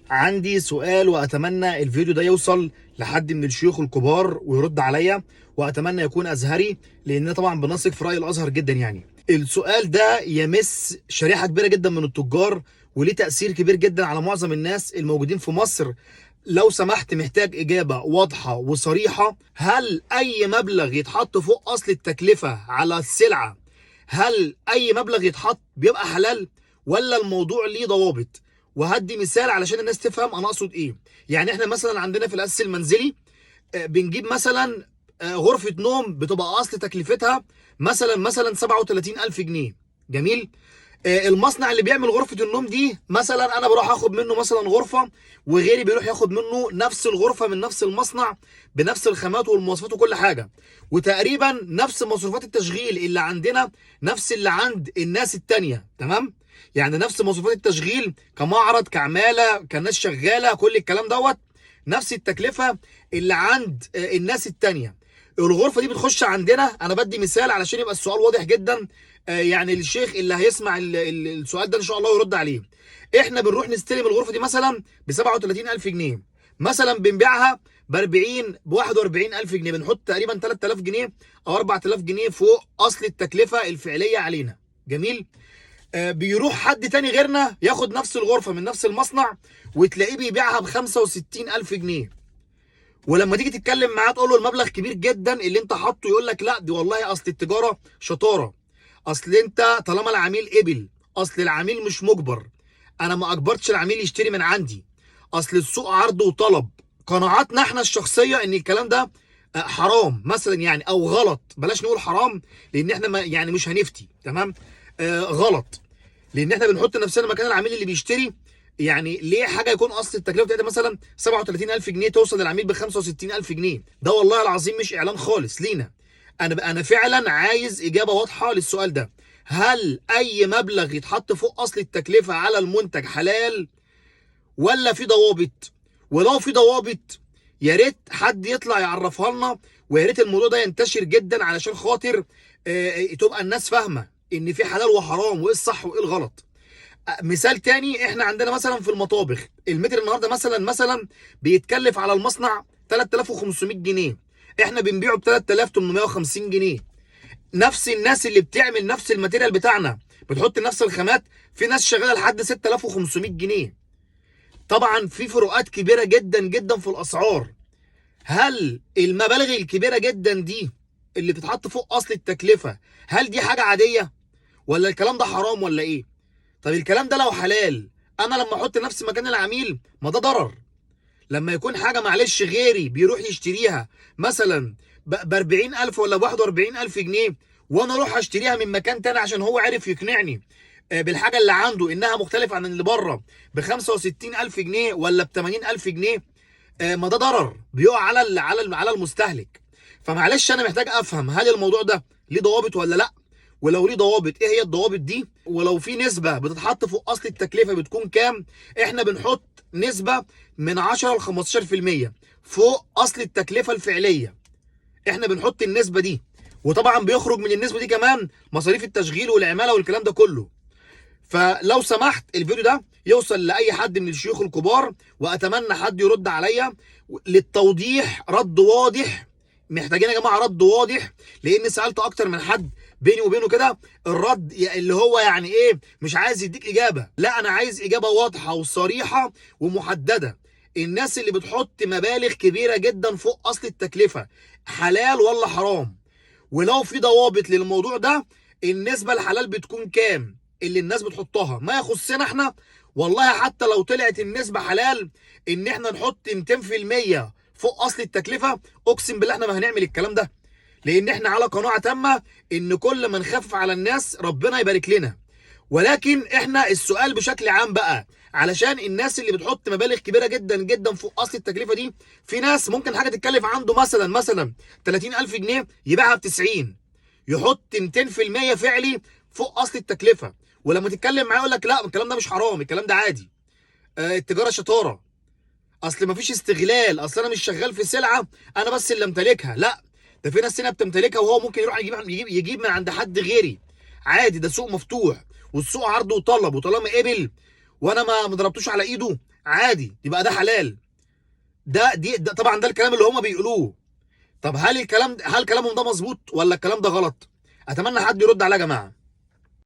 عندي سؤال واتمنى الفيديو ده يوصل لحد من الشيوخ الكبار ويرد عليا، واتمنى يكون ازهري لان طبعا بنثق في راي الازهر جدا. يعني السؤال ده يمس شريحه كبيره جدا من التجار وليه تاثير كبير جدا على معظم الناس الموجودين في مصر. لو سمحت محتاج اجابه واضحه وصريحه. هل اي مبلغ يتحط فوق اصل التكلفه على السلعه، هل اي مبلغ يتحط بيبقى حلال ولا الموضوع ليه ضوابط؟ وهدي مثال علشان الناس تفهم انا اقصد ايه. يعني احنا مثلا عندنا في الاساس المنزلي بنجيب مثلا غرفه نوم بتبقى اصل تكلفتها مثلا 37,000 جنيه. جميل. المصنع اللي بيعمل غرفه النوم دي مثلا انا بروح اخد منه مثلا غرفه، وغيري بيروح ياخد منه نفس الغرفه من نفس المصنع بنفس الخامات والمواصفات وكل حاجه، وتقريبا نفس مصروفات التشغيل اللي عندنا نفس اللي عند الناس التانيه. تمام. يعني نفس مصروفات التشغيل كمعرض كعماله كناس شغاله كل الكلام دوت، نفس التكلفه اللي عند الناس التانيه. الغرفه دي بتخش عندنا، انا بدي مثال علشان يبقى السؤال واضح جدا. يعني الشيخ اللي هيسمع السؤال ده ان شاء الله يرد عليه. احنا بنروح نستلم الغرفه دي مثلا ب 37,000 جنيه، مثلا بنبيعها ب 40 ب 41,000 جنيه، بنحط تقريبا 3,000 جنيه او 4,000 جنيه فوق اصل التكلفه الفعليه علينا. جميل. بيروح حد تاني غيرنا ياخد نفس الغرفه من نفس المصنع وتلاقيه بيبيعها ب 65,000 جنيه. ولما تيجي تتكلم معاه تقول له المبلغ كبير جدا اللي انت حاطه، يقول لك لا دي والله اصل التجاره شطاره، اصل انت طالما العميل قبل، اصل العميل مش مجبر، انا ما اجبرتش العميل يشتري من عندي، اصل السوق عرض وطلب. قناعاتنا احنا الشخصيه ان الكلام ده حرام مثلا، يعني او غلط. بلاش نقول حرام لان احنا ما يعني مش هنفتي. تمام. غلط لان احنا بنحط نفسنا مكان العميل اللي بيشتري. يعني ليه حاجه يكون اصل التكلفه بتاعتها مثلا 37,000 جنيه توصل للعميل ب 65,000 جنيه؟ ده والله العظيم مش اعلان خالص لينا. انا فعلا عايز اجابه واضحه للسؤال ده. هل اي مبلغ يتحط فوق اصل التكلفه على المنتج حلال ولا في ضوابط؟ ولو في ضوابط يا ريت حد يطلع يعرفها لنا، ويا ريت الموضوع ده ينتشر جدا علشان خاطر تبقى الناس فاهمه ان في حلال وحرام وايه الصح وايه الغلط. مثال تاني، احنا عندنا مثلا في المطابخ المتر النهارده مثلا بيتكلف على المصنع 3,500 جنيه، احنا بنبيعه ب 3,850 جنيه. نفس الناس اللي بتعمل نفس الماتيريال بتاعنا بتحط نفس الخامات، في ناس شغاله لحد 6,500 جنيه. طبعا في فروقات كبيره جدا جدا في الاسعار. هل المبالغ الكبيره جدا دي اللي بتتحط فوق اصل التكلفه، هل دي حاجه عاديه ولا الكلام ده حرام ولا ايه؟ طب الكلام ده لو حلال، انا لما احط نفسي مكان العميل ما ده ضرر. لما يكون حاجه معلش غيري بيروح يشتريها مثلا ب 40,000 ولا ب 41,000 جنيه، وانا اروح اشتريها من مكان تاني عشان هو عارف يقنعني بالحاجه اللي عنده انها مختلفه عن اللي بره ب 65,000 جنيه ولا ب 80,000 جنيه، ما ده ضرر بيقع على المستهلك. فمعلش انا محتاج افهم هل الموضوع ده ليه ضوابط ولا لا، ولو ليه ضوابط ايه هي الضوابط دي، ولو في نسبه بتتحط فوق اصل التكلفه بتكون كام. احنا بنحط نسبه من 10 ل 15% فوق اصل التكلفه الفعليه، احنا بنحط النسبه دي. وطبعا بيخرج من النسبه دي كمان مصاريف التشغيل والعماله والكلام ده كله. فلو سمحت الفيديو ده يوصل لاي حد من الشيوخ الكبار، واتمنى حد يرد عليا للتوضيح رد واضح. محتاجين يا جماعه رد واضح، لان سالت اكتر من حد بيني وبينه كده الرد اللي هو يعني ايه، مش عايز يديك اجابه، لا انا عايز اجابه واضحه وصريحه ومحدده. الناس اللي بتحط مبالغ كبيره جدا فوق اصل التكلفه حلال ولا حرام؟ ولو في ضوابط للموضوع ده، النسبه الحلال بتكون كام اللي الناس بتحطها؟ ما يخصنا احنا والله. حتى لو طلعت النسبه حلال ان احنا نحط 200% فوق اصل التكلفه، اقسم بالله احنا ما هنعمل الكلام ده، لان احنا على قناعه تامه ان كل ما نخفف على الناس ربنا يبارك لنا. ولكن احنا السؤال بشكل عام بقى علشان الناس اللي بتحط مبالغ كبيره جدا جدا فوق اصل التكلفه دي. في ناس ممكن حاجه تتكلف عنده مثلا 30,000 جنيه يبيعها ب 90، يحط 200% فعلي فوق اصل التكلفه. ولما تتكلم معاه يقول لك لا الكلام ده مش حرام، الكلام ده عادي، التجاره شطاره، اصل مفيش استغلال، اصل انا مش شغال في سلعه انا بس اللي امتلكها. لا، ده في ناس هنا بتمتلكها وهو ممكن يروح يجيب من عند حد غيري عادي. ده سوق مفتوح والسوق عرض وطلب، وطالما قبل وانا ما ضربتوش على ايده عادي، يبقى ده حلال. ده طبعا ده الكلام اللي هم بيقولوه. طب هل كلامهم ده مظبوط ولا الكلام ده غلط؟ اتمنى حد يرد عليا يا جماعه.